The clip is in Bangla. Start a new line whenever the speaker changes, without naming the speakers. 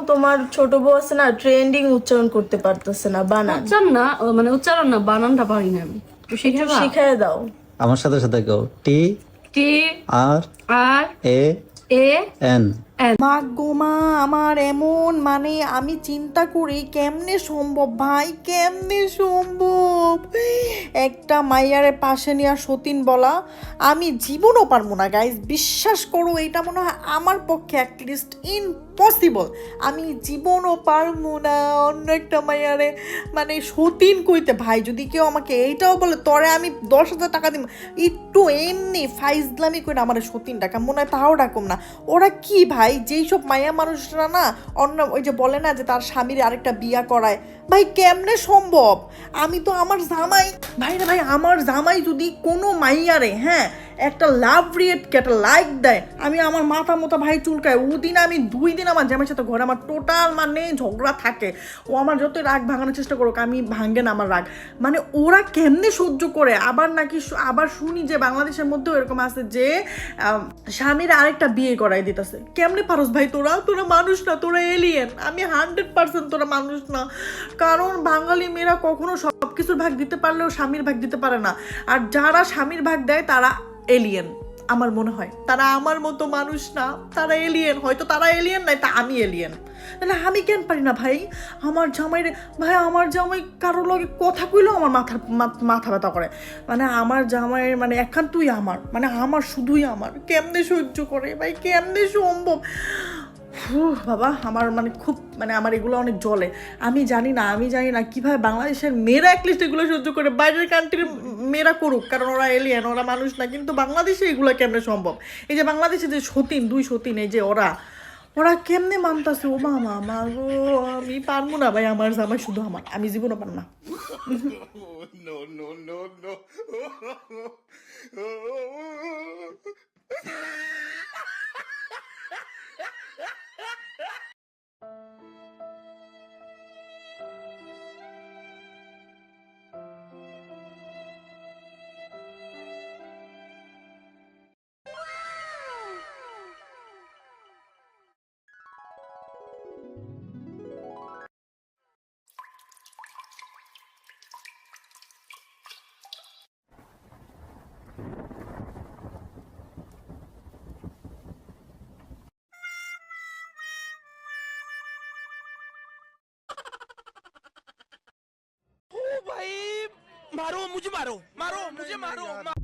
তোমার ছোট বউ আছে না, ট্রেন্ডিং উচ্চারণ করতে পারতেছে না, বানান
উচ্চারণ না, বানানটা পারি না আমি। তো
শিখায় দাও।
আমার সাথে সাথে কেউ টি
টি
আর
আর
এ
এ
এন।
মা গো মা, আমার এমন মানে আমি চিন্তা করি কেমনে সম্ভব ভাই, কেমনে সম্ভব একটা মাইয়ারে পাশে নিয়ে সতীন বলা। আমি জীবনও পারবো না গাইজ, বিশ্বাস করো এটা মনে হয় আমার পক্ষে অ্যাটলিস্ট ইম্পসিবল। আমি জীবনও পারবো না অন্য একটা মাইয়ারে মানে সতীন কইতে। ভাই যদি কেউ আমাকে এইটাও বলে তরে আমি 10,000 টাকা দিব, একটু এমনি ফাইজলামি করে আমার সতীন ডাকা মনে হয় তাও ডাকুম না। ওরা কি ভাই, যেই সব মায়া মানুষরা না অন্য ওই যে বলে না যে তার স্বামীর আরেকটা বিয়া করায়, ভাই কেমনে সম্ভব? আমি তো আমার জামাই ভাই রে ভাই, আমার জামাই যদি কোনো মাইয়ারে একটা লাভ রিয়েটকে একটা লাইক দেয়, আমি আমার মাথা মতো ভাই চুলকায়। ওদিন আমি 2 দিন আমার জামাইয়ের সাথে ঘরে আমার টোটাল মানে ঝগড়া থাকে। ও আমার যতই রাগ ভাঙানোর চেষ্টা করুক, আমি ভাঙে না আমার রাগ। মানে ওরা কেমনে সহ্য করে? আবার নাকি আবার শুনি যে বাংলাদেশের মধ্যেও এরকম আছে যে স্বামীর আরেকটা বিয়ে করাই দিতেছে। কেমনে পারস ভাই? তোরা মানুষ না, তোরা এলিয়েন। আমি 100% তোরা মানুষ না, কারণ বাঙালি মেয়েরা কখনো সব কিছুর ভাগ দিতে পারলেও স্বামীর ভাগ দিতে পারে না। আর যারা স্বামীর ভাগ দেয় তারা এলিয়েন আমার মনে হয়। তারা আমার মতো মানুষ না, তারা এলিয়েন। হয়তো তারা এলিয়েন নাই, তা আমি এলিয়েন। তাহলে আমি কেন পারি না ভাই? আমার জামাই ভাই, আমার জামাই কারোর লগে কথা কইলেও আমার মাথা ব্যথা করে। মানে আমার জামাইয়ের মানে এখন তুই আমার মানে আমার শুধুই আমার। কেমনে সহ্য করে ভাই, কেমনে সম্ভব? বাবা আমার মানে খুব মানে আমার এগুলো অনেক জ্বলে। আমি জানি না কিভাবে বাংলাদেশের মেয়েরা অ্যাটলিস্ট এগুলো সহ্য করে। বাইরের কান্ট্রির মেয়েরা করুক, কারণ ওরা এলিয়েন, ওরা মানুষ না। কিন্তু বাংলাদেশে এগুলো কেমনে সম্ভব? এই যে বাংলাদেশে যে সতীন 2 সতীন, এই যে ওরা কেমনে মানতাছে? ও মামা মা গো, আমি পারবো না ভাই। আমার জামাই শুধু আমার, আমি জীবনও পারবো না।
भाई मारो मुझे, मारो मुझे, मारो।